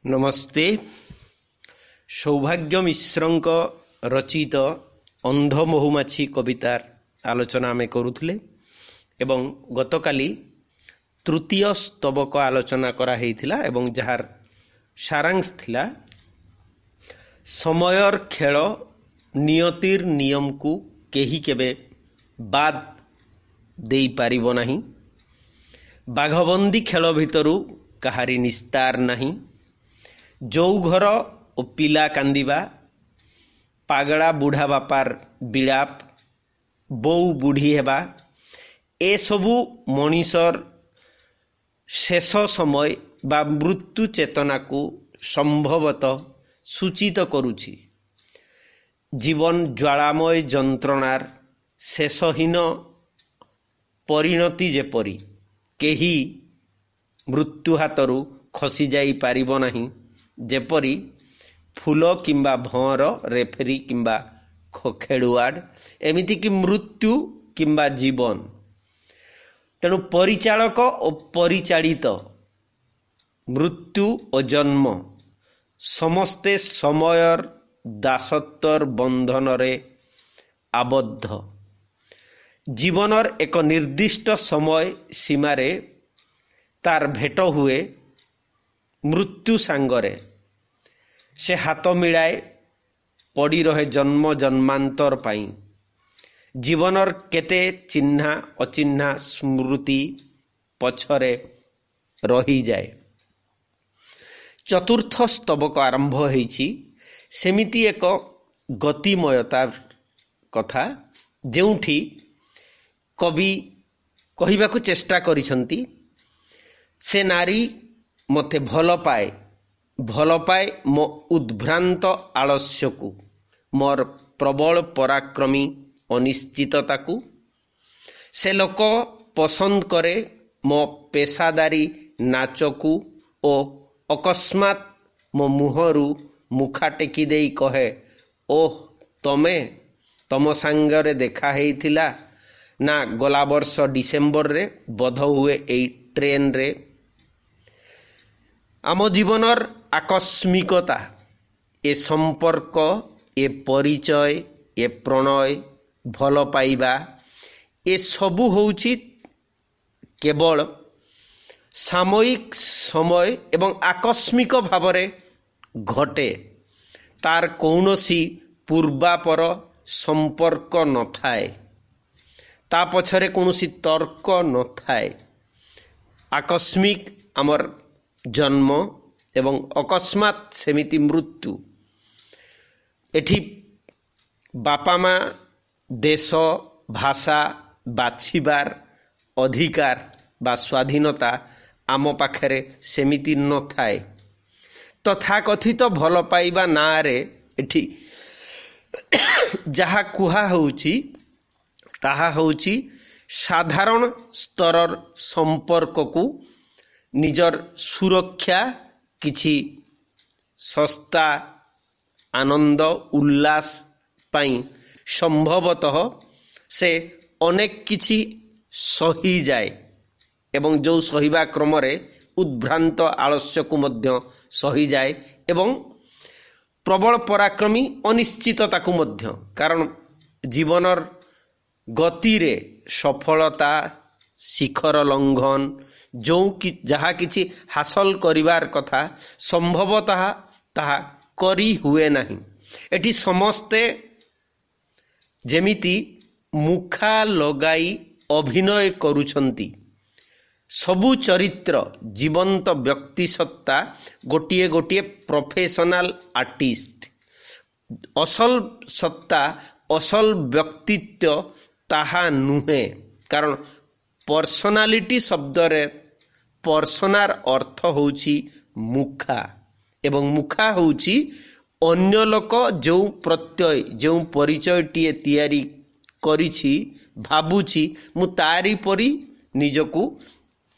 नमस्ते। सौभाग्य मिश्रଙ୍କ रचित अंध महुमाछी कवितार आलोचना आमे करुथिले एवं गतकाली तृतीय स्तबक आलोचना करा हेइथिला एवं जहार सारांश थिला समयर खेल नियतिर नियम को केही केबे बाद देई पारिबो नाही। बाघबंदी खेल भितरु कहारी निस्तार नहीं। जो घर ओ पिला कांदिबा पागला बुढ़ा बापार बिलाप बौ बुढ़ी हेबा ए सबु मनीषर शेष समय बा मृत्यु चेतना को संभवतः सूचित करुछि। जीवन ज्वालामय जंत्रणार शेषहीन परिणति जेपरी केही मृत्यु हातरू खसी जाई पारिबो नाही। जेपरी फूल किंबा भंवर रेफरी किंबा खेलुआड़ एमिति कि मृत्यु किंबा जीवन। तेणु परिचालक और परिचालित मृत्यु और जन्म समस्ते समयर दासत्वर बंधन रे आबद्ध। जीवनर एक निर्दिष्ट समय सीमारे तार भेट हुए मृत्यु सांगरे से हाथ मिलाए पड़ी रहे जन्म जन्मांतर पाई। जीवनर केते चिन्हा अचिन्हा स्मृति पछरे रही जाए। चतुर्थ स्तबक आरंभ होईछि सेमिति एक गतिमयता कथा जेउठी कवि कहिबाकु चेष्टा करिसंती से नारी मते भल पाए मो उद्भ्रांत आलस्य को मोर प्रबल पराक्रमी अनिश्चितता को से लोक पसंद करे मो पेशादारी नाच को ओ अकस्मात मो मुहरु मुखा टेकी देई कहे ओह तमे तम सांगरे देखा हेइथिला ना गला वर्ष डिसेम्बर रे बध हुए एई ट्रेन रे। आम जीवनर आकस्मिकता ए संपर्क ए परिचय ए प्रणय भल पाइबा ए सबु होउछि केवल सामयिक समय एवं आकस्मिक भावरे घटे। तार कौनसी पूर्वापर संपर्क न थाए, ता पछरे कौनसी तर्क न थाए। आकस्मिक आमर जन्म एवं अकस्मात सेमिति मृत्यु। एठी बापा माँ देश भाषा बाछिबार अधिकार बा स्वाधीनता आम पाखरे सेमिति न थाए। तथाकथित भल पाइबा नारे एठी जहा कुहा होउची ताहा होउची साधारण स्तरर संपर्क को निजर सुरक्षा किछि सस्ता आनंद उल्लास पाई संभवतः से अनेक किछि सही जाए एवं जो सहिबा क्रम रे उद्भ्रांत आलस्य को मध्य सही जाए एवं प्रबल पराक्रमी अनिश्चितता को मध्य। कारण जीवनर गति रे सफलता शिखर लंघन जो कि जहाँ किछि हासिल करिवार कथा संभवतः ताहा करी हुए नहीं। एटी समस्ते जेमिति मुखा लगाई अभिनय करुछंती। सबु चरित्र जीवंत व्यक्ति सत्ता गोटिए गोटिए प्रोफेशनल आर्टिस्ट। असल सत्ता असल व्यक्तित्व ताहा नुहे। कारण पर्सनालिटी शब्द रे पर्सनार अर्थ होउची मुखा एवं मुखा होउची अन्य लोक जो प्रत्यय जो परिचयटीए तैयारी करिछि भाबुछि मु तारी परी निजकु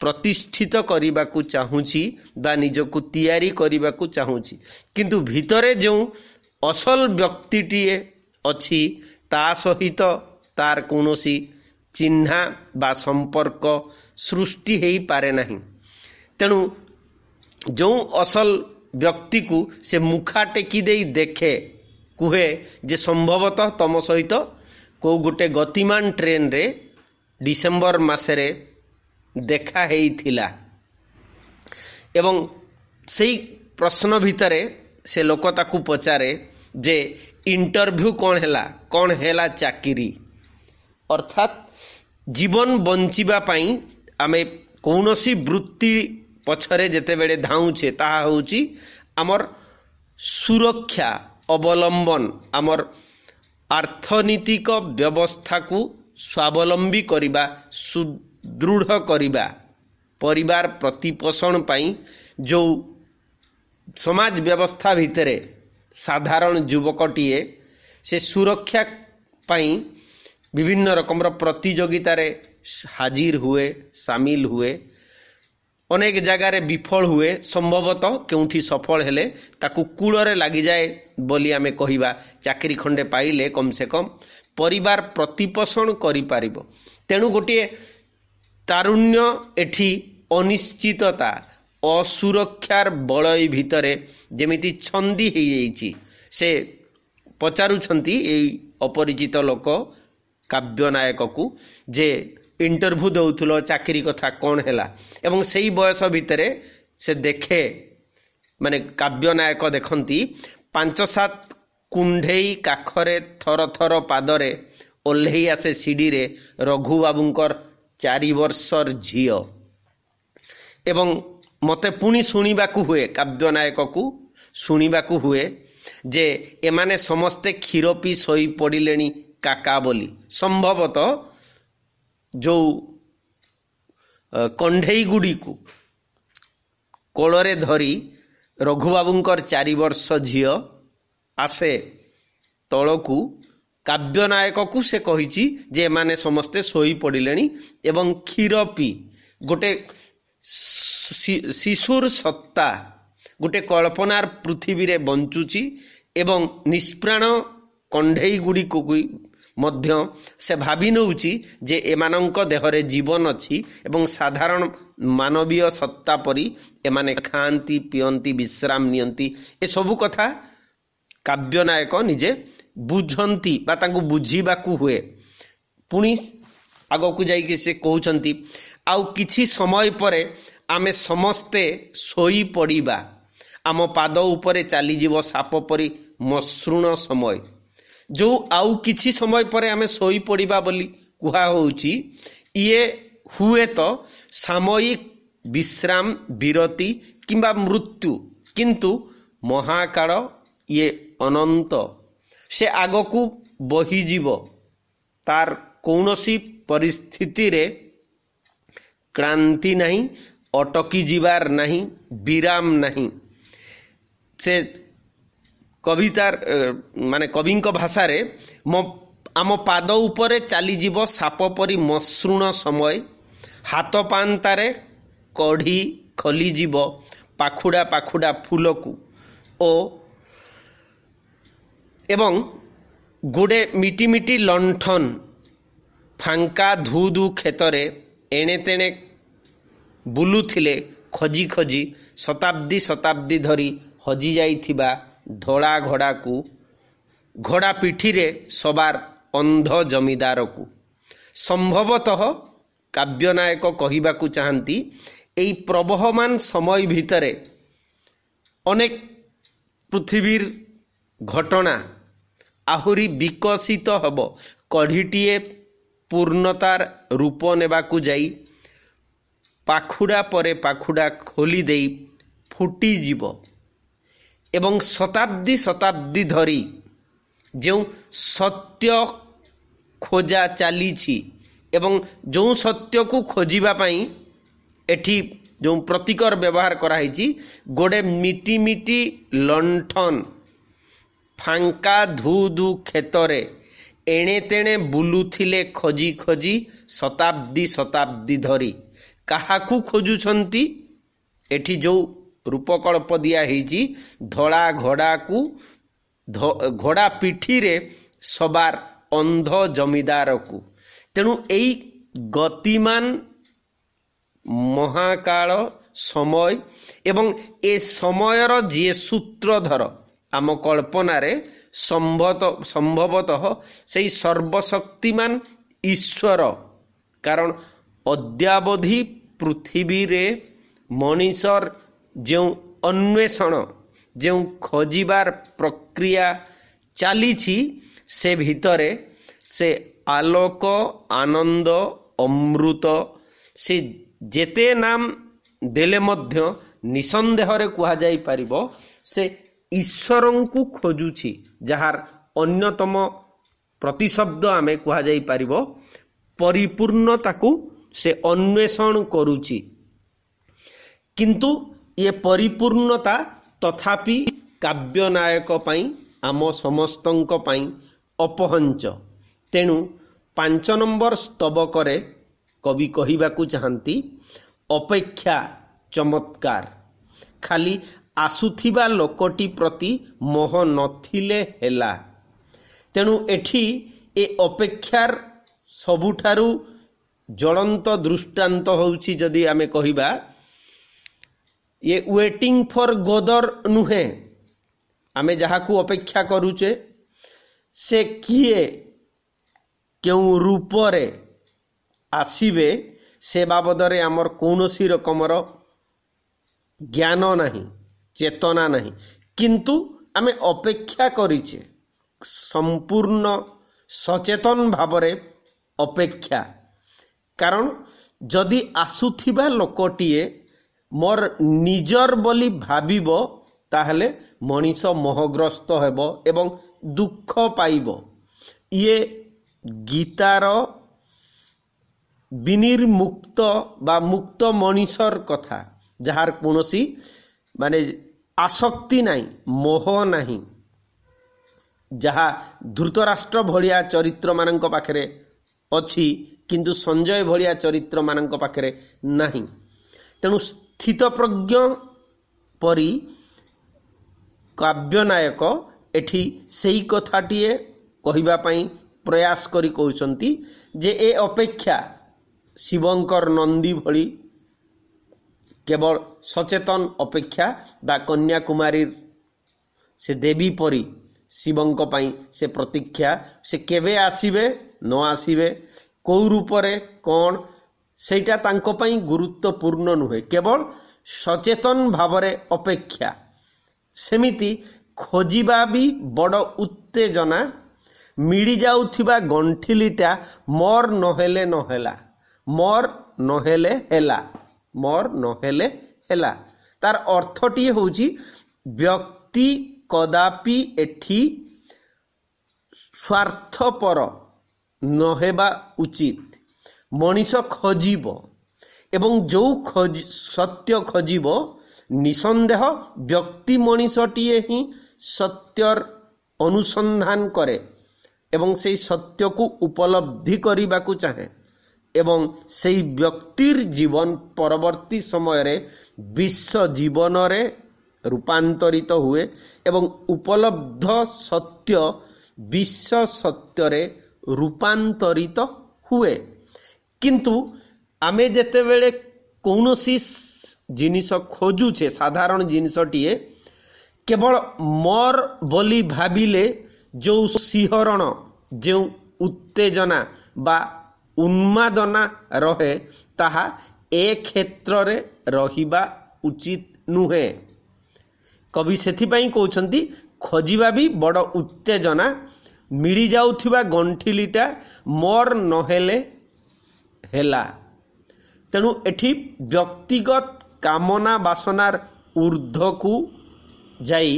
प्रतिष्ठित करिबाकु चाहूछि बा निजकु तैयारी करिबाकु चाहूछि। किंतु भितरे जो असल व्यक्तिटीए अछि ता सहित तार कोनोसी चिन्हा बा संपर्क सृष्टि हेई पारे नहीं। तेणु जो असल ବ୍ୟକ୍ତି को से मुखा टेकी दे देखे कुहे जे संभवतः तम सहित को गोटे गतिमान ट्रेन रे डिसेम्बर मासरे देखा हेइथिला एवं सेई प्रश्न भितरे से लोक ताकू पचारे जे इंटरव्यू कौन हैला चाकरी अर्थात जीवन बंचिबा पाई आमे कौनसी वृत्ति पछरे जेते बेले धाउछे ताहा होउची आमर सुरक्षा अवलंबन आमर अर्थनीतिक व्यवस्था को स्वावलंबी करिबा सुदृढ़ करिबा परिवार प्रतिपोषण पाई जो समाज व्यवस्था भितरे साधारण युवकटीए से सुरक्षा पाई विभिन्न रकम प्रतियोगिता रे हाजिर हुए सामिल हुए अनेक जगार विफल हुए संभवतः केउठी सफल हेले ताकू कूलरे लगी जाए बोली आमे कहिबा चाकरी खंडे पाइले कम से कम परिवार प्रतिपोषण करि पारिबो तेणु गोटे तारुण्य एठी अनिश्चितता असुरक्षार बलय भितरे जेमिति छंदी हो जाइछि से पचारुछंती एई अपरिचित लोक काव्यनायक को जे इंटरव्यू दउथुलो चाकरी कथा कौन हैला एवं सेई बयस भितरे से देखे माने काव्यनायक देखंती 5-7 कुंढेई काखरे थर थर पादरे ओल्हेई आसे सीडी रे रघु बाबूंकर 4 वर्षर झियो एवं मते पुणी शुणिबाकू हुए काव्यनायक को शुणिबाकू हुए जे एमाने समस्ते क्षीर पी सोई पड़िलेनी काका बोली संभवतः जो कंढेई गुड़ी को कोलरे धरी रघुबाबूंकर 4 वर्ष झियो आसे तलकू काव्यनायक को से कहिछि जे माने समस्ते सोई पड़िलेनी एवं क्षीर पी गोटे शिशुर सत्ता गोटे कल्पनार पृथ्वी रे बंचुची एवं निष्प्राण कंढेई गुड़ी को मध्य से भावी नउची जे एमानंक देहरे जीवन अछि एवं साधारण मानवीय सत्ता परी एमाने खांती पियंती विश्राम नियंती ए सबु कथा काव्यनायक निजे बुझंती बा तांकु बुझीबाकू हुए पुणी आगकू जाइके से कहउछंती आउ किछि समय परे आमे समस्ते सोई पड़िबा आम पाद उपरे चली जीव साप परी मसृण समय जो आउ किछि समय परे आमे सोई पड़िबा बोली कुहा होउची ये हुए तो सामयिक विश्राम विरति किंबा मृत्यु किंतु महाकाल ये अनंत से आगकू बही जीव तार कौनसी परिस्थिति रे क्रांति नहीं अटकी जीवार नहीं विराम नहीं से कवितार माने कविंक भाषा रे आम पाद उपरे चली जीव साप परी मसृण समय हाथ पांतारे कढ़ी खली जीव पाखुड़ा पाखुड़ा फूल को ओ एवं गोडे मिटी मिटी लंठन फांका धू धू खेतरे एणे तेणे बुलुथिले खोजी खोजी शताब्दी शताब्दी धरी हजि जाइथिबा धोला घोड़ा को घोड़ा पिठी रे सबार अंध जमीदार को संभवतः काव्यनायक कहिबाकू चाहती एई प्रवहमान समय भितरे अनेक पृथ्वीर घटना आहुरी विकसित हब कढ़ीटीए पूर्णतार रूप नेबाकू जाई पाखुड़ा परे पाखुड़ा खोली देई फुटी जीव एवं शताब्दी शताब्दी धरी जो सत्य खोजा चली एवं जो सत्य को खोजिबा पाई एठी जो प्रतीकर व्यवहार कराई गोडे मिटी मिटी लंठन फांका धू धू खेतरे एणे तेणे बुलुथिले खोजी खोजी शताब्दी शताब्दी धरी काहाकू खोजुछंती एठी जो रूपकल्प दिया हेजी धड़ा घोड़ा को घोड़ा पिठी रे सबार अंध जमीदार को तेणु एई गतिमान महाकाल ସମୟ ଏବଂ ଏ ସମୟର ଯିଏ ସୂତ୍ରଧର ଆମ କଳ୍ପନାରେ ସମ୍ଭବତଃ ସେଇ ସର୍ବଶକ୍ତିମାନ ଈଶ୍ୱର। କାରଣ ଅଦ୍ୟାବଧି ପୃଥିବୀରେ ମଣିଷର ଯେଉଁ ଅନ୍ୱେଷଣ, ଯେଉଁ ଖୋଜିବାର ପ୍ରକ୍ରିୟା ଚାଲିଛି, ସେ ଭିତରେ ସେ ଆଲୋକ, ଆନନ୍ଦ, ଅମୃତ, ସେ ଯେତେ ନାମ ଦେଲେ ମଧ୍ୟ ନିଃସନ୍ଦେହରେ କୁହାଯାଇପାରିବ ସେ ଈଶ୍ୱରଙ୍କୁ ଖୋଜୁଛି, ଯାହାର ଅନ୍ୟତମ ପ୍ରତିଶବ୍ଦ ଆମେ କୁହାଯାଇପାରିବ ପରିପୂର୍ଣ୍ଣତାକୁ ସେ ଅନ୍ୱେଷଣ କରୁଛି। କିନ୍ତୁ ଏ ପରିପୂର୍ଣ୍ଣତା ତଥାପି କାବ୍ୟନାୟକ ପାଇଁ, ଆମ ସମସ୍ତଙ୍କ ପାଇଁ ଅପହଞ୍ଚ। ତେଣୁ 5 ନମ୍ବର ସ୍ତବକରେ କବି କହିବାକୁ ଚାହାନ୍ତି ଅପେକ୍ଷା ଚମତ୍କାର, ଖାଲି ଆସୁଥିବା ଲୋକଟି ପ୍ରତି ମୋହ ନଥିଲେ ହେଲା। ତେଣୁ ଏଠି ଏ ଅପେକ୍ଷାର ସବୁଠାରୁ ଜ୍ୱଳନ୍ତ ଦୃଷ୍ଟାନ୍ତ ହେଉଛି, ଯଦି ଆମେ କହିବା, ଏ ୱେଟିଂ ଫର୍ ଗୋଦର ନୁହେଁ। ଆମେ ଯାହାକୁ ଅପେକ୍ଷା କରୁଛେ ସେ କିଏ, କେଉଁ ରୂପରେ ଆସିବେ, ସେ ବାବଦରେ ଆମର କୌଣସି ରକମର ଜ୍ଞାନ ନାହିଁ, ଚେତନା ନାହିଁ। କିନ୍ତୁ ଆମେ ଅପେକ୍ଷା କରିଛେ, ସମ୍ପୂର୍ଣ୍ଣ ସଚେତନ ଭାବରେ ଅପେକ୍ଷା। କାରଣ ଯଦି ଆସୁଥିବା ଲୋକଟିଏ ମୋର ନିଜର ବୋଲି ଭାବିବ, ତାହେଲେ ମଣିଷ ମୋହଗ୍ରସ୍ତ ହେବ ଏବଂ ଦୁଃଖ ପାଇବ। ଇଏ ଗୀତାର ବିନିର୍ମୁକ୍ତ ବା ମୁକ୍ତ ମଣିଷର କଥା, ଯାହାର କୌଣସି ଆସକ୍ତି ନାହିଁ, ମୋହ ନାହିଁ, ଯାହା ଧୃତରାଷ୍ଟ୍ର ଭଳିଆ ଚରିତ୍ରମାନଙ୍କ ପାଖରେ ଅଛି କିନ୍ତୁ ସଞ୍ଜୟ ଭଳିଆ ଚରିତ୍ରମାନଙ୍କ ପାଖରେ ନାହିଁ। ତେଣୁ ସ୍ଥିତପ୍ରଜ୍ଞ ପରି କାବ୍ୟନାୟକ ଏଠି ସେଇ କଥାଟିଏ କହିବା ପାଇଁ ପ୍ରୟାସ କରି କହୁଛନ୍ତି ଯେ ଏ ଅପେକ୍ଷା ଶିବଙ୍କର ନନ୍ଦୀ ଭଳି କେବଳ ସଚେତନ ଅପେକ୍ଷା ବା କନ୍ୟାକୁମାରୀର ସେ ଦେବୀ ପରି ଶିବଙ୍କ ପାଇଁ ସେ ପ୍ରତୀକ୍ଷା। ସେ କେବେ ଆସିବେ ନ ଆସିବେ, କେଉଁ ରୂପରେ କ'ଣ, ସେଇଟା ତାଙ୍କ ପାଇଁ ଗୁରୁତ୍ୱପୂର୍ଣ୍ଣ ନୁହେଁ, କେବଳ ସଚେତନ ଭାବରେ ଅପେକ୍ଷା। ସେମିତି ଖୋଜିବା ବି ବଡ଼ ଉତ୍ତେଜନା। ମିଳିଯାଉଥିବା ଗଣ୍ଠିଲିଟା ମୋର ନହେଲେ ନହେଲା, ମୋର ନହେଲେ ହେଲା, ମୋର ନହେଲେ ହେଲା। ତାର ଅର୍ଥଟିଏ ହେଉଛି ବ୍ୟକ୍ତି କଦାପି ଏଠି ସ୍ୱାର୍ଥପର ନହେବା ଉଚିତ। ମଣିଷ ଖୋଜିବ ଏବଂ ଯେଉଁ ସତ୍ୟ ଖୋଜିବ, ନିଃସନ୍ଦେହ ବ୍ୟକ୍ତି ମଣିଷଟିଏ ହିଁ ସତ୍ୟର ଅନୁସନ୍ଧାନ କରେ ଏବଂ ସେହି ସତ୍ୟକୁ ଉପଲବ୍ଧି କରିବାକୁ ଚାହେଁ ଏବଂ ସେହି ବ୍ୟକ୍ତିର ଜୀବନ ପରବର୍ତ୍ତୀ ସମୟରେ ବିଶ୍ୱ ଜୀବନରେ ରୂପାନ୍ତରିତ ହୁଏ ଏବଂ ଉପଲବ୍ଧ ସତ୍ୟ ବିଶ୍ୱ ସତ୍ୟରେ ରୂପାନ୍ତରିତ ହୁଏ। କିନ୍ତୁ ଆମେ ଯେତେବେଳେ କୌଣସି ଜିନିଷ ଖୋଜୁଛେ, ସାଧାରଣ ଜିନିଷଟିଏ, କେବଳ ମୋର ବୋଲି ଭାବିଲେ ଯେଉଁ ଶିହରଣ, ଯେଉଁ ଉତ୍ତେଜନା ବା ଉନ୍ମାଦନା ରହେ, ତାହା ଏ କ୍ଷେତ୍ରରେ ରହିବା ଉଚିତ ନୁହେଁ। କବି ସେଥିପାଇଁ କହୁଛନ୍ତି ଖୋଜିବା ବି ବଡ଼ ଉତ୍ତେଜନା। ମିଳିଯାଉଥିବା ଗଣ୍ଠିଲିଟା ମୋର ନହେଲେ ହେଲା। ତେଣୁ ଏଠି ବ୍ୟକ୍ତିଗତ କାମନା ବାସନାର ঊର୍ଦ୍ଧ୍ୱକୁ ଯାଇ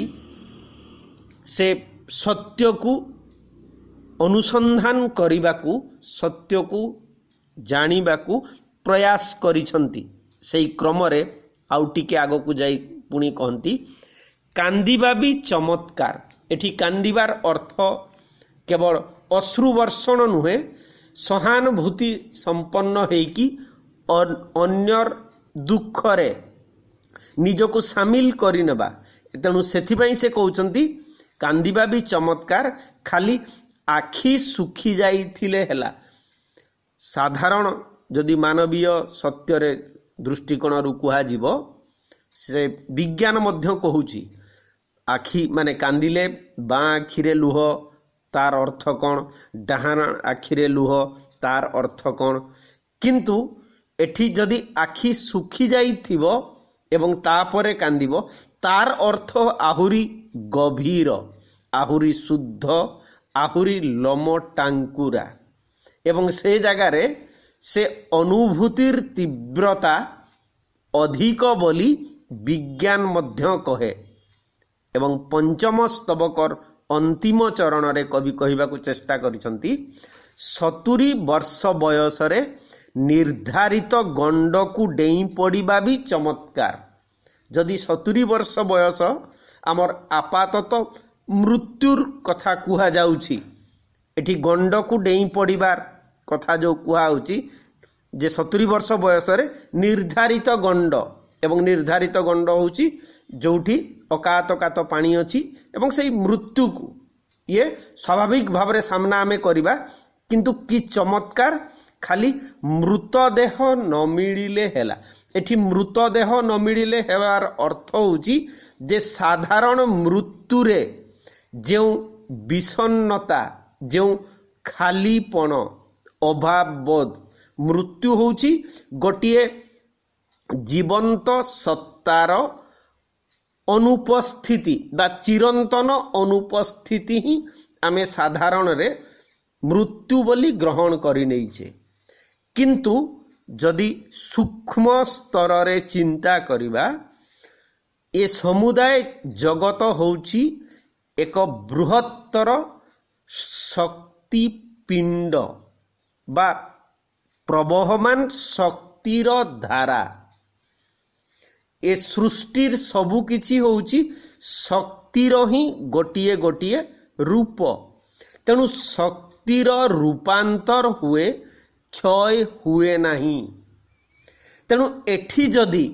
ସେ ସତ୍ୟକୁ ଅନୁସନ୍ଧାନ କରିବାକୁ, ସତ୍ୟକୁ ଜାଣିବାକୁ ପ୍ରୟାସ କରିଛନ୍ତି। ସେହି କ୍ରମରେ ଆଉ ଟିକେ ଆଗକୁ ଯାଇ ପୁଣି କହନ୍ତି କାନ୍ଦିବା ବି ଚମତ୍କାର। ଏଠି କାନ୍ଦିବାର ଅର୍ଥ କେବଳ ଅଶ୍ରୁ ବର୍ଷଣ ନୁହେଁ, ସହାନୁଭୂତି ସମ୍ପନ୍ନ ହେଇକି ଅନ୍ୟର ଦୁଃଖରେ ନିଜକୁ ସାମିଲ କରିନେବା। ତେଣୁ ସେଥିପାଇଁ ସେ କହୁଛନ୍ତି କାନ୍ଦିବା ବି ଚମତ୍କାର, ଖାଲି ଆଖି ଶୁଖି ଯାଇଥିଲେ ହେଲା। ସାଧାରଣ ଯଦି ମାନବୀୟ ସତ୍ୟରେ दृष्टिकोण कुहाजिबो से विज्ञान मध्य कहूची आखि माने कांदिले बाँ आखिरे लुह तार अर्थ कौन, डाहाण आखिरे लुह तार अर्थ कौन। किंतु एठी जदि आखि सुखी जाइथिबो एवं तापरे कांदिबो तार अर्थ आहुरी गभीर, आहुरी शुद्ध, आहुरी लोम टांकुरा एवं से जगार से अनुभूतिर तीव्रता अधिक बोली विज्ञान मध्य कहे। एवं पंचम स्तबकर अंतिम चरण रे कवि कहिबाकु चेष्टा करिसंती 70 वर्ष बयस रे निर्धारित गंड को डेई पड़िबा भी चमत्कार। जदि 70 वर्ष बयस आमर आपातत मृत्युर कथा कुहा जाउछि, एठी गंड को डेई पड़िबार कथा जो कुहा होछि जे 70 वर्ष बयस रे निर्धारित गंड एवं निर्धारित गंड होछि जोठी अकात कात पानी अछि एवं सेही मृत्यु को ये स्वाभाविक भाव रे सामना आमे करिबा। किंतु कि चमत्कार, खाली मृतदेह न मिलिले हेला। एठी मृतदेह न मिलिले हेबार अर्थ होछि जे साधारण मृत्यु रे जो विषन्नता, जो खालीपण, अभाव बोध, मृत्यु होछि गोटिए जीवंत सत्तार अनुपस्थिति बा चिरंतन अनुपस्थिति ही आमे साधारण रे मृत्यु बोली ग्रहण करि नैछे। किंतु जदि सूक्ष्म स्तर रे चिंता करिबा ए समुदाय जगत होछि एक बृहत्तर शक्ति पिंड बा प्रवहमान शक्तिर धारा। ए सृष्टिर सबु किछि होछि शक्तिर ही गोटिए गोटिए रूप। तेणु शक्तिर रूपांतर हुए, क्षय हुए नहीं। तेणु एठी जदि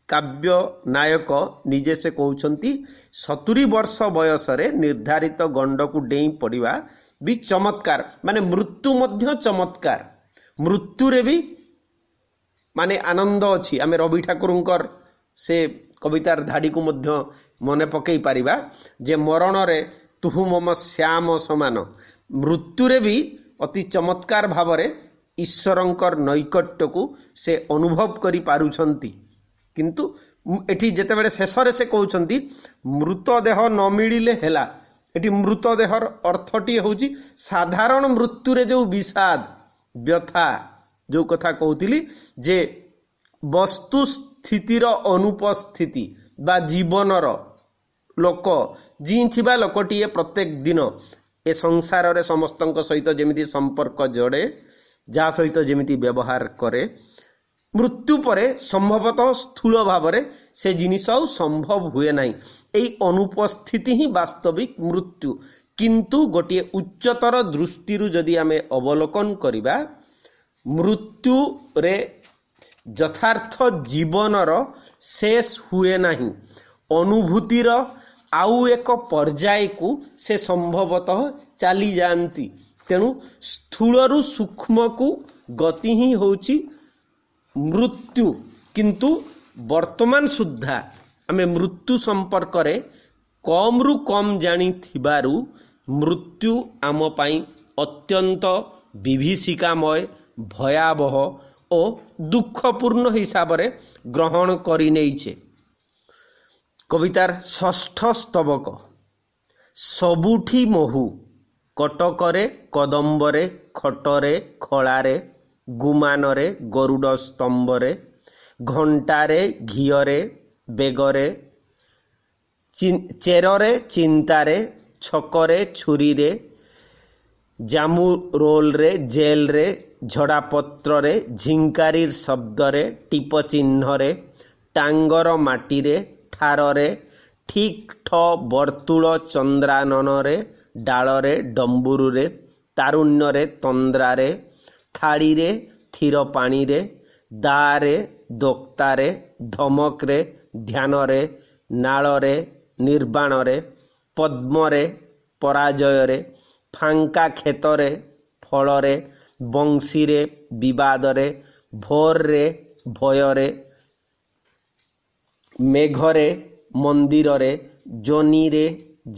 काव्य नायक निजे से कहउछंती 70 वर्ष बयस रे निर्धारित गंड को डेई पड़िबा भी चमत्कार, माने मृत्यु मध्य चमत्कार। मृत्यु रे भी माने आनंद अछि। आमे रवि ठाकुरंकर से कवितार धाड़ी को मध्य मने पकई पारिबा जे मरण रे तुहु मम श्याम समान। मृत्यु रे भी अति चमत्कार भाव रे ईश्वरंकर नैकट्य को से अनुभव करि पारुछंती। किंतु एठी जेते बेले शेष रे से कहउछंती मृतदेह न मिलिले हेला। एठी मृतदेहर अर्थटी होउची साधारण मृत्यु रे जो विषाद व्यथा जो कथा कहूतिली जे वस्तु स्थितिर अनुपस्थिति बा जीवनर लोक जी थिबा लोकटीए प्रत्येक दिन ए संसार रे समस्तंक सहित जेमिति संपर्क जोड़े, जा सहित जेमिति व्यवहार करे, मृत्यु परे संभवतः स्थूल भाव रे से जिनिस संभव हुए नहीं। एई अनुपस्थिति ही वास्तविक मृत्यु। किंतु गोटिए उच्चतर दृष्टि जदि आमे अवलोकन करिबा मृत्यु रे यथार्थ जीवनर शेष हुए नहीं। अनुभूतिर आउ एक पर्याय को से संभवतः चली जाती। तेणु स्थूलरु सूक्ष्म को गति ही होची मृत्यु। किंतु वर्तमान सुद्धा आमे मृत्यु संपर्क रे कम रु कम जानी थिबारु मृत्यु आम पाई अत्यंत विभीषिकामय, भयावह और दुखपूर्ण हिसाब रे ग्रहण करि नैछे। कवितार षष्ठ स्तबक सबुठी महु कटकरे कदम्बरे खटरे खଳାରେ गुमानरे गरुड़ स्तंभरे घंटारे घियरे बेगरे चेररे चिंतारे छकरे छुरीरे जामु रोल रे जेल रे झड़ापत्र रे झिंकारीर शब्दरे टीप चिन्हरे टांगर माटीरे ठारे ठीक ठ बर्तुल चंद्राननरे डालरे डंबुरुरे तारुण्यरे तंद्रारे थाड़ीरे थीर पाणीरे दारे दोक्तारे धमकरे ध्यानरे नालरे निर्बाणरे पद्मरे पराजयरे फांका खेतरे फलरे बंशीरे विवादरे भोररे ଭୟରେ, ମେଘରେ ମନ୍ଦିରରେ, ଜନିରେ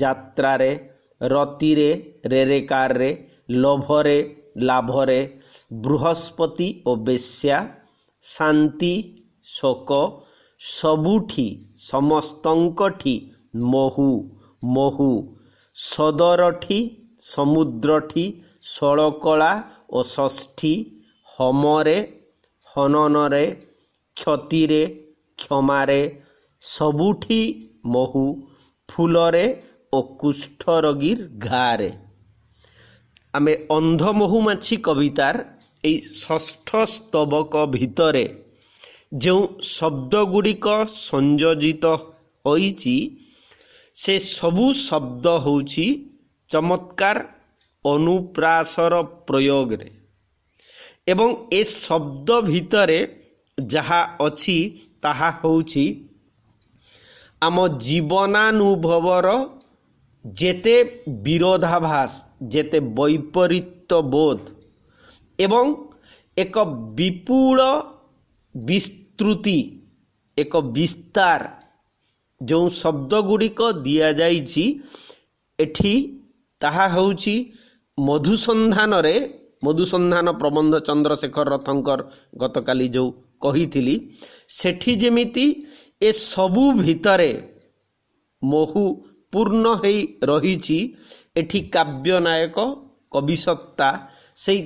ଯାତ୍ରାରେ, ରତିରେ ରେରେକାରରେ, ଲୋଭରେ ଲାଭରେ, ବୃହସ୍ପତି ଓ ବେଶ୍ୟା, ଶାନ୍ତି ଶୋକ, ସବୁଠି ସମସ୍ତଙ୍କଠି ମହୁ ମହୁ, ସଦରଠି ସମୁଦ୍ରଠି, ଷୋଳକଳା ଓ ଷଷ୍ଠୀ, ହୋମରେ ହନନରେ, କ୍ଷତିରେ କ୍ଷମାରେ, ସବୁଠି ମହୁ, ଫୁଲରେ ଓ କୁଷ୍ଠରୋଗୀର ଘାରେ। ଆମେ ଅନ୍ଧ ମହୁମାଛି କବିତାର এই ଷଷ୍ଠ ସ୍ତବକ ଭିତରେ ଯେଉଁ ଶବ୍ଦଗୁଡ଼ିକ ସଂଯୋଜିତ ହୋଇଛି ସେ ସବୁ ଶବ୍ଦ ହେଉଛି ଚମତ୍କାର ଅନୁପ୍ରାସର ପ୍ରୟୋଗରେ, ଏବଂ ଏ ଶବ୍ଦ ଭିତରେ ଯାହା ଅଛି ତାହା ହେଉଛି ଆମ ଜୀବନାନୁଭବର ଯେତେ ବିରୋଧାଭାସ, ଯେତେ ବୈପରୀତ୍ୟ ବୋଧ ଏବଂ ଏକ ବିପୁଳ ବିସ୍ତୃତି, ଏକ ବିସ୍ତାର ଯେଉଁ ଶବ୍ଦଗୁଡ଼ିକ ଦିଆଯାଇଛି ଏଠି ତାହା ହେଉଛି ମଧୁସନ୍ଧାନ ପ୍ରବନ୍ଧ ଚନ୍ଦ୍ରଶେଖର ରଥଙ୍କର ଗତକାଲି ଯେଉଁ କହିଥିଲି, ସେଠି ଯେମିତି ଏସବୁ ଭିତରେ ମହୁ ପୂର୍ଣ୍ଣ ହୋଇ ରହିଛି, ଏଠି କାବ୍ୟନାୟକ କବିସତ୍ତା ସେଇ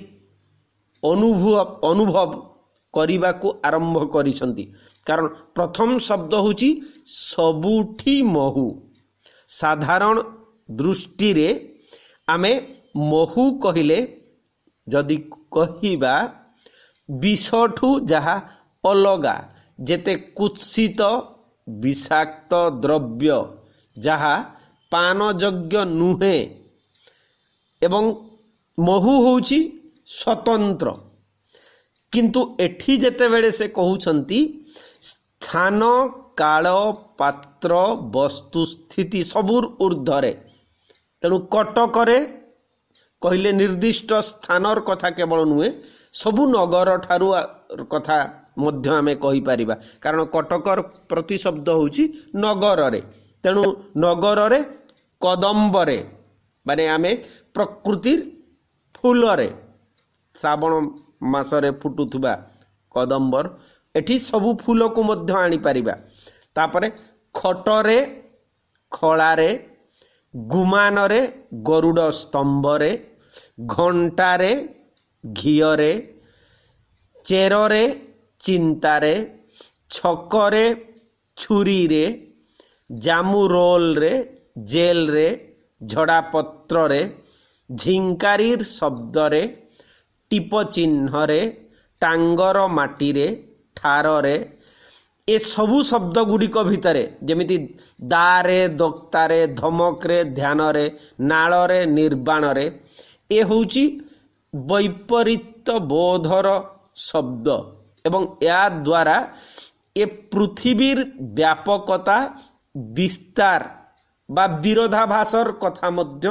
ଅନୁଭବ କରିବାକୁ ଆରମ୍ଭ କରିଛନ୍ତି। କାରଣ ପ୍ରଥମ ଶବ୍ଦ ହେଉଛି ସବୁଠି ମହୁ। ସାଧାରଣ ଦୃଷ୍ଟିରେ ଆମେ ମହୁ କହିଲେ ଯଦି କହିବା ବିଷଠୁ ଯାହା ଅଲଗା, ଯେତେ କୁତ୍ସିତ ବିଷାକ୍ତ ଦ୍ରବ୍ୟ ଯାହା ପାନଯୋଗ୍ୟ ନୁହେଁ, ଏବଂ ମହୁ ହେଉଛି ସ୍ୱତନ୍ତ୍ର। କିନ୍ତୁ ଏଠି ଯେତେବେଳେ ସେ କହୁଛନ୍ତି ସ୍ଥାନ କାଳ ପାତ୍ର ବସ୍ତୁ ସ୍ଥିତି ସବୁର ଉର୍ଦ୍ଧ୍ୱରେ, ତେଣୁ କଟକରେ କହିଲେ ନିର୍ଦ୍ଦିଷ୍ଟ ସ୍ଥାନର କଥା କେବଳ ନୁହେଁ, ସବୁ ନଗର ଠାରୁ କଥା ମଧ୍ୟ ଆମେ କହିପାରିବା। କାରଣ କଟକର ପ୍ରତିଶବ୍ଦ ହେଉଛି ନଗରରେ, ତେଣୁ ନଗରରେ କଦମ୍ବରେ, ମାନେ ଆମେ ପ୍ରକୃତିର ଫୁଲରେ, ଶ୍ରାବଣ ମାସରେ ଫୁଟୁଥିବା କଦମ୍ବର, ଏଠି ସବୁ ଫୁଲକୁ ମଧ୍ୟ ଆଣିପାରିବା। ତାପରେ ଖଟରେ ଖଳାରେ, ଗୁମାନରେ ଗରୁଡ଼ ସ୍ତମ୍ଭରେ, ଘଣ୍ଟାରେ ଘିଅରେ, ଚେରରେ ଚିନ୍ତାରେ, ଛକରେ ଛୁରୀରେ, ଜାମୁ ରୋଲରେ, ଜେଲରେ, ଝଡ଼ାପତ୍ରରେ, ଝିଙ୍କାରୀର ଶବ୍ଦରେ, ଟିପ ଚିହ୍ନରେ, ଟାଙ୍ଗର ମାଟିରେ, ଠାରରେ, ଏସବୁ ଶବ୍ଦ ଗୁଡ଼ିକ ଭିତରେ ଯେମିତି ଦାରେ ଦୋକ୍ତାରେ, ଧମକରେ ଧ୍ୟାନରେ, ନାଳରେ ନିର୍ବାଣରେ, ଏ ହେଉଛି ବୈପରୀତ୍ୟ ବୋଧର ଶବ୍ଦ, ଏବଂ ଏହା ଦ୍ୱାରା ଏ ପୃଥିବୀର ବ୍ୟାପକତା ବିସ୍ତାର ବା ବିରୋଧାଭାସର କଥା ମଧ୍ୟ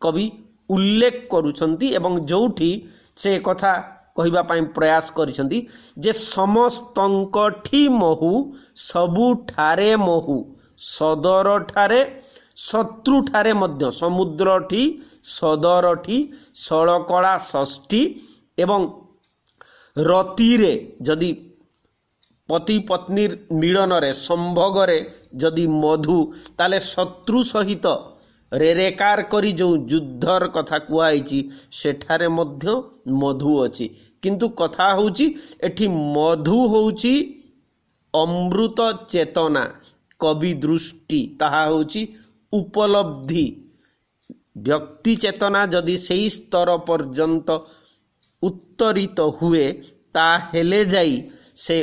କବି ଉଲ୍ଲେଖ କରୁଛନ୍ତି, ଏବଂ ଯେଉଁଠି ସେ କଥା କହିବା ପାଇଁ ପ୍ରୟାସ କରିଛନ୍ତି ଯେ ସମସ୍ତଙ୍କଠି ମହୁ, ସବୁଠାରେ ମହୁ, ସଦରଠାରେ ଶତ୍ରୁଠାରେ ମଧ୍ୟ, ସମୁଦ୍ରଠି ସଦରଠି, ଷୋଳକଳା ଷଷ୍ଠୀ, ଏବଂ ରତିରେ ଯଦି ପତି ପତ୍ନୀର ମିଳନରେ ସମ୍ଭୋଗରେ ଯଦି ମଧୁ, ତାହେଲେ ଶତ୍ରୁ ସହିତ ରେରେକାର କରି ଯେଉଁ ଯୁଦ୍ଧର କଥା କୁହାଯାଇଛି ସେଠାରେ ମଧ୍ୟ ମଧୁ ଅଛି। କିନ୍ତୁ କଥା ହେଉଛି ଏଠି ମଧୁ ହେଉଛି ଅମୃତ ଚେତନା, କବି ଦୃଷ୍ଟି, ତାହା ହେଉଛି ଉପଲବ୍ଧି। ବ୍ୟକ୍ତି ଚେତନା ଯଦି ସେହି ସ୍ତର ପର୍ଯ୍ୟନ୍ତ ଉତ୍ତରିତ ହୁଏ, ତାହେଲେ ଯାଇ ସେ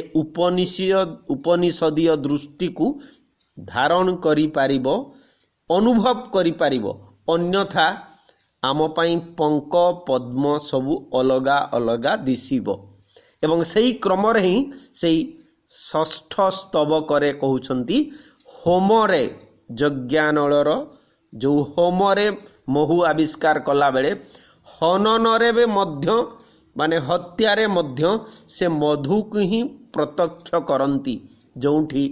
ଉପନିଷଦୀୟ ଦୃଷ୍ଟିକୁ ଧାରଣ କରିପାରିବ, ଅନୁଭବ କରିପାରିବ। ଅନ୍ୟଥା ଆମ ପାଇଁ ପଙ୍କ ପଦ୍ମ ସବୁ ଅଲଗା ଅଲଗା ଦିଶିବ। ଏବଂ ସେହି କ୍ରମରେ ହିଁ ସେଇ ଷଷ୍ଠ ସ୍ତବକରେ କହୁଛନ୍ତି ହୋମରେ, ଯଜ୍ଞାନଳର ଯେଉଁ ହୋମରେ ମହୁ ଆବିଷ୍କାର କଲାବେଳେ ହନନରେ ମଧ୍ୟ माने हत्यारे मध्य से मधु को ही प्रत्यक्ष करती जोठी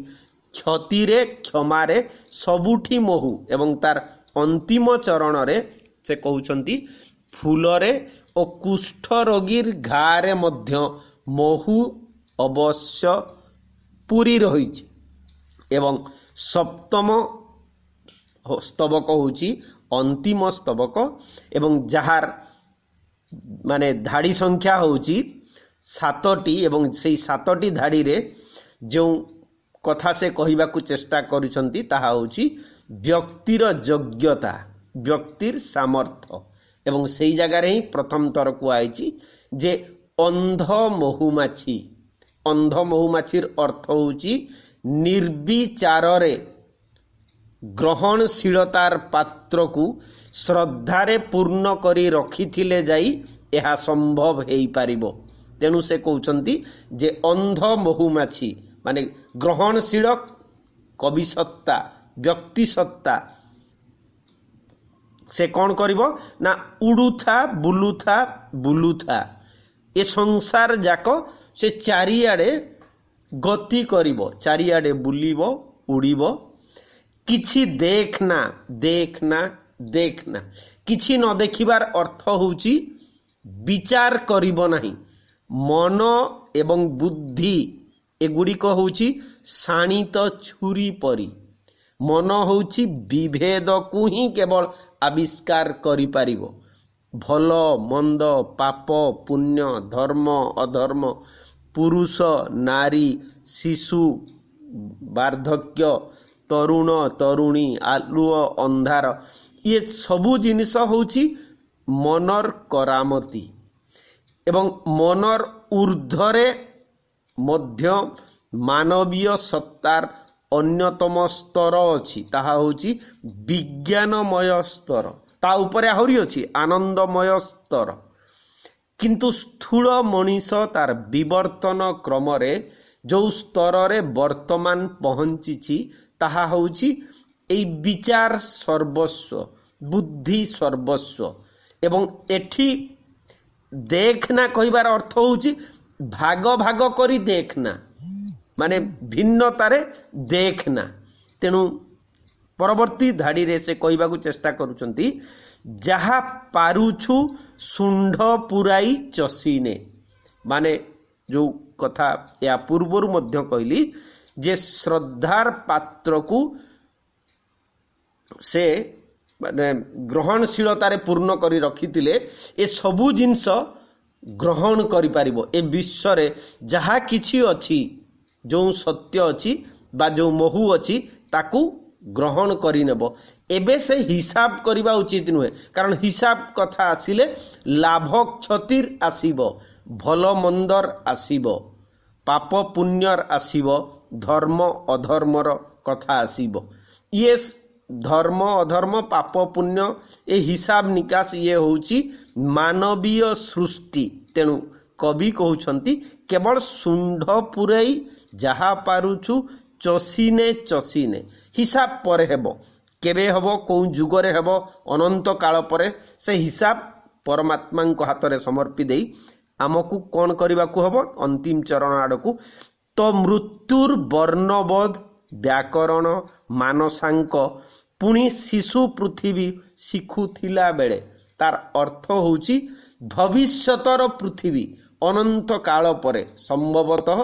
क्षतिरे क्षमारे सबुठी महु एवं तार अंतिम चरण रे से कहउछंती फूलरे और कुष्ठ रोगीर घारे मध्य महु अवश्य पूरी रही एवं सप्तम स्तबक होची अंतिम स्तबक एवं जहार माने धाड़ी संख्या होची 7टी एवं से 7टी धाड़ी रे जो कथा से कहवा को चेष्टा करुछंती ताहा होची व्यक्तिर योग्यता व्यक्तिर सामर्थ्य एवं से जगार ही प्रथम थर कुआई जे अंध महुमाछीर अर्थ होची निर्विचार रे ग्रहणशीलतार पात्र को श्रद्धारे पूर्ण करी रखिथिले जाई यह संभव हेई पारिबो। तेणु से कहउछंती जे अंध महुमाछी माने ग्रहणशील कवि सत्ता व्यक्ति सत्ता से कौन करिबो ना उड़ुथा बुलुथा ए संसार जाक से चारिआडे गति करिबो चारिआडे बुलिबो उड़िबो किछि देखना किछि न देखिबार अर्थ होउची विचार करिबो नाही मन एवं बुद्धि एगुड़िक होउची शाणित छुरी परी मन होउची विभेद को ही केवल आविष्कार करि पारिबो भल मंद पाप पुण्य धर्म अधर्म पुरुष नारी शिशु वार्धक्य तरुण तरुणी आलुओ अंधार ये सबू जिनिस होउची मनर करामती एवं मनर ऊर्ध्वरे मध्य मानवीय सत्तार अन्यतम स्तर अछि ताहा होउची विज्ञानमय स्तर ता उपरे आहुरी अछि आनंदमय स्तर किंतु स्थूल मनीष तार विवर्तन क्रम रे जो स्तर रे वर्तमान पहुंची ताहा होउची एई विचार सर्वस्व बुद्धि सर्वस्व एवं एठी देखना कहिबार अर्थ होउची भाग भाग करी देखना माने भिन्नतारे देखना। तेणु परवर्ती धाड़ी रे से कहबा को चेष्टा करूचंती जहा पारुछु सुंढ पुराई चसीने माने जो कथा या पूर्वरु मध्य कहली जे श्रद्धार पात्र को से माने ग्रहणशीलतारे पूर्ण करी रखिथिले ए सबु जिंस ग्रहण करि पारिबो ए विश्व रे जहा किछि अछि जो सत्य अछि बा जो महु अछि ताकू ग्रहण करि नेबो एबे से हिसाब करिबा उचित नुहे कारण हिसाब कथा आसिले लाभ क्षतिर आसीबो भल मंदर आसीबो पाप पुण्यर आसीबो धर्म अधर्मर कथा आसीबो ये धर्म अधर्म पाप पुण्य ए हिसाब निकास ये होउची मानवीय सृष्टि। तेणु कवि कहउछंती केवल सुंढ पुरई जहा पारुछु चसीने हिसाब पर हेबो केबे हेबो को जुगरे हेबो अनंत काल परे से हिसाब परमात्मा को हाथ रे समर्पी देई आमको कौन करने को हबो अंतिम चरण आड़कू तो मृत्युर वर्णबोध व्याकरण मानसांक पुणी शिशु पृथ्वी शिखुथिला बेले तार अर्थ होउची भविष्यतर पृथ्वी अनंत काल परे संभवतः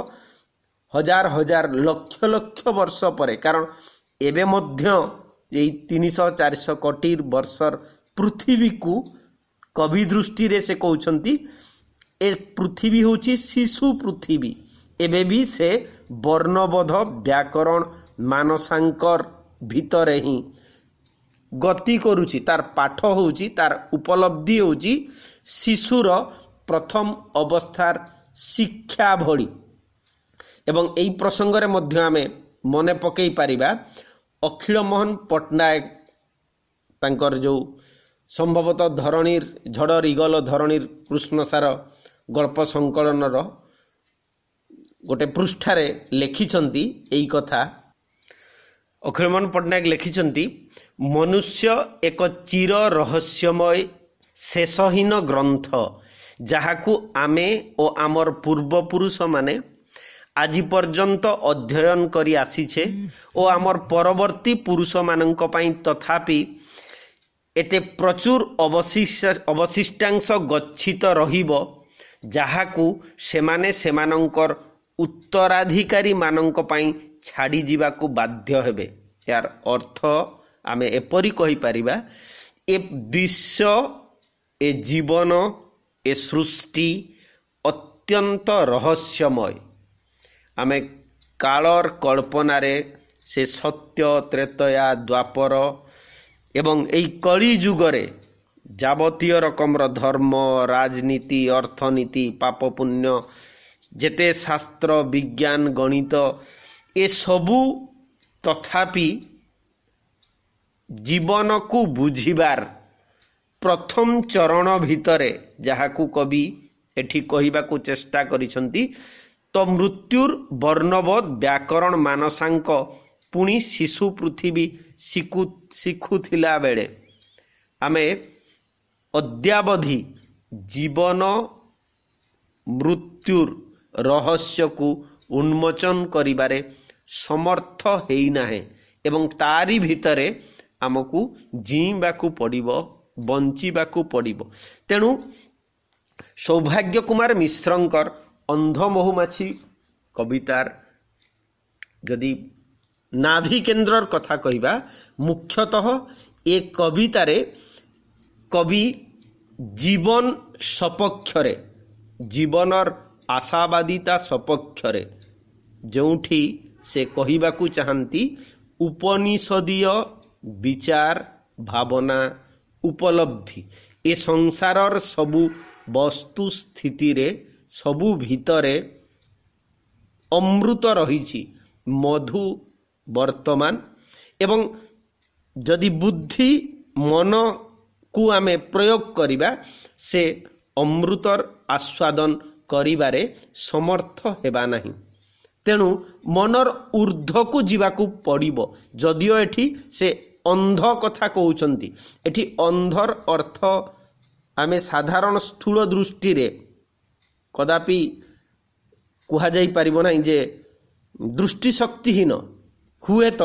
हजार हजार लक्ष लक्ष वर्ष परे कारण एबे मध्य 300-400 कोटी वर्षर पृथ्वी को कवि दृष्टि रे से कहउछंती ए पृथ्वी होची शिशु पृथ्वी एबे भी से वर्णबोध व्याकरण मानसांकर भितरे ही गति करुची तार पाठ होउची तार उपलब्धि होउची शिशुर प्रथम अवस्थार शिक्षा भली एवं एई प्रसंग रे मध्य आमे मने पकई पारिबा अखिल मोहन पट्टनायक तांकर जो संभवतः धरणीर झड़ इगल धरणीर कृष्णसार गल्प संकलन गोटे पृष्ठारे लिखिछंती एई कथा अखिल मोहन पट्टनायक लिखिछंती मनुष्य एक चिर रहस्यमय शेषहीन ग्रंथ ଯାହାକୁ ଆମେ ଓ ଆମର ପୂର୍ବପୁରୁଷମାନେ ଆଜି ପର୍ଯ୍ୟନ୍ତ ଅଧ୍ୟୟନ କରି ଆସିଛେ ଓ ଆମର ପରବର୍ତ୍ତୀ ପୁରୁଷମାନଙ୍କ ପାଇଁ ତଥାପି ଏତେ ପ୍ରଚୁର ଅବଶିଷ୍ଟାଂଶ ଗଚ୍ଛିତ ରହିବ, ଯାହାକୁ ସେମାନେ ସେମାନଙ୍କର ଉତ୍ତରାଧିକାରୀମାନଙ୍କ ପାଇଁ ଛାଡ଼ି ଯିବାକୁ ବାଧ୍ୟ ହେବେ। ଏହାର ଅର୍ଥ ଆମେ ଏପରି କହିପାରିବା, ଏ ବିଶ୍ୱ, ଏ ଜୀବନ, ଏ ସୃଷ୍ଟି ଅତ୍ୟନ୍ତ ରହସ୍ୟମୟ। ଆମେ କାଳର କଳ୍ପନାରେ ସେ ସତ୍ୟ, ତ୍ରେତୟା, ଦ୍ୱାପର ଏବଂ ଏହି କଳି ଯୁଗରେ ଯାବତୀୟ ରକମର ଧର୍ମ, ରାଜନୀତି, ଅର୍ଥନୀତି, ପାପ ପୁଣ୍ୟ, ଯେତେ ଶାସ୍ତ୍ର, ବିଜ୍ଞାନ, ଗଣିତ, ଏସବୁ ତଥାପି ଜୀବନକୁ ବୁଝିବାର ପ୍ରଥମ ଚରଣ ଭିତରେ ଯାହାକୁ କବି ଏଠି କହିବାକୁ ଚେଷ୍ଟା କରିଛନ୍ତି, ତ ମୃତ୍ୟୁର ବର୍ଣ୍ଣବୋଧ ବ୍ୟାକରଣ ମାନସାଙ୍କ ପୁଣି ଶିଶୁ ପୃଥିବୀ ଶିଖୁଥିଲା ବେଳେ ଆମେ ଅଦ୍ୟାବଧି ଜୀବନ ମୃତ୍ୟୁର ରହସ୍ୟକୁ ଉନ୍ମୋଚନ କରିବାରେ ସମର୍ଥ ହେଇନାହେଁ ଏବଂ ତାରି ଭିତରେ ଆମକୁ ଜୀଇବାକୁ ପଡ଼ିବ, ବଞ୍ଚିବାକୁ ପଡ଼ିବ। ତେଣୁ ସୌଭାଗ୍ୟ କୁମାର ମିଶ୍ରଙ୍କର ଅନ୍ଧ ମହୁମାଛି କବିତାର ଯଦି ନାଭି କେନ୍ଦ୍ରର କଥା କହିବା, ମୁଖ୍ୟତଃ ଏ କବିତାରେ କବି ଜୀବନ ସପକ୍ଷରେ, ଜୀବନର ଆଶାବାଦିତା ସପକ୍ଷରେ ଯେଉଁଠି ସେ କହିବାକୁ ଚାହାନ୍ତି ଉପନିଷଦୀୟ ବିଚାର, ଭାବନା, ଉପଲବ୍ଧି, ଏ ସଂସାରର ସବୁ ବସ୍ତୁ ସ୍ଥିତିରେ ସବୁ ଭିତରେ ଅମୃତ ରହିଛି, ମଧୁ ବର୍ତ୍ତମାନ, ଏବଂ ଯଦି ବୁଦ୍ଧି ମନକୁ ଆମେ ପ୍ରୟୋଗ କରିବା ସେ ଅମୃତର ଆସ୍ୱାଦନ କରିବାରେ ସମର୍ଥ ହେବା ନାହିଁ। ତେଣୁ ମନର ଊର୍ଦ୍ଧ୍ୱକୁ ଯିବାକୁ ପଡ଼ିବ। ଯଦିଓ ଏଠି ସେ ଅନ୍ଧ କଥା କହୁଛନ୍ତି, ଏଠି ଅନ୍ଧର ଅର୍ଥ ଆମେ ସାଧାରଣ ସ୍ଥୂଳ ଦୃଷ୍ଟିରେ କଦାପି କୁହାଯାଇପାରିବ ନାହିଁ ଯେ ଦୃଷ୍ଟିଶକ୍ତିହୀନ। ହୁଏତ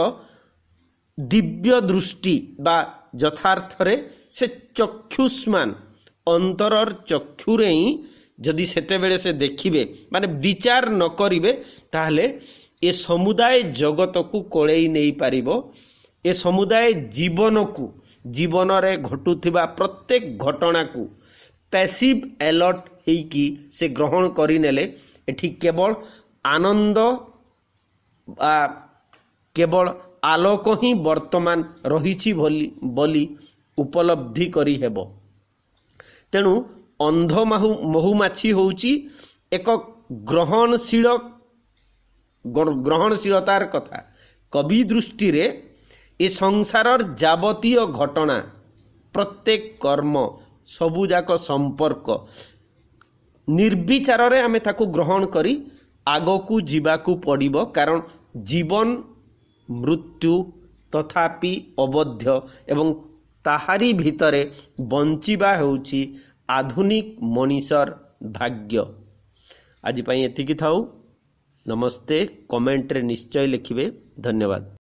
ଦିବ୍ୟ ଦୃଷ୍ଟି ବା ଯଥାର୍ଥରେ ସେ ଚକ୍ଷୁଷ୍ମାନ ଅନ୍ତରର ଚକ୍ଷୁରେ ହିଁ ଯଦି ସେତେବେଳେ ସେ ଦେଖିବେ, ମାନେ ବିଚାର ନ କରିବେ, ତାହେଲେ ଏ ସମୁଦାୟ ଜଗତକୁ କୋଳେଇ ନେଇପାରିବ। ଏ ସମୁଦାୟ ଜୀବନକୁ, ଜୀବନରେ ଘଟୁଥିବା ପ୍ରତ୍ୟେକ ଘଟଣାକୁ ପ୍ୟାସିଭ୍ ଆଲର୍ଟ ହେଇକି ସେ ଗ୍ରହଣ କରିନେଲେ ଏଠି କେବଳ ଆନନ୍ଦ ବା କେବଳ ଆଲୋକ ହିଁ ବର୍ତ୍ତମାନ ରହିଛି ବୋଲି ଉପଲବ୍ଧି କରିହେବ। ତେଣୁ ଅନ୍ଧ ମହୁମାଛି ହେଉଛି ଏକ ଗ୍ରହଣଶୀଳତାର କଥା। କବି ଦୃଷ୍ଟିରେ ଏ ସଂସାରର ଯାବତୀୟ ଘଟଣା, ପ୍ରତ୍ୟେକ କର୍ମ, ସବୁଯାକ ସମ୍ପର୍କ ନିର୍ବିଚାରରେ ଆମେ ତାକୁ ଗ୍ରହଣ କରି ଆଗକୁ ଯିବାକୁ ପଡ଼ିବ। କାରଣ ଜୀବନ ମୃତ୍ୟୁ ତଥାପି ଅବଧ୍ୟ ଏବଂ ତାହାରି ଭିତରେ ବଞ୍ଚିବା ହେଉଛି ଆଧୁନିକ ମଣିଷର ଭାଗ୍ୟ। ଆଜି ପାଇଁ ଏତିକି ଥାଉ। ନମସ୍ତେ। କମେଣ୍ଟରେ ନିଶ୍ଚୟ ଲେଖିବେ। ଧନ୍ୟବାଦ।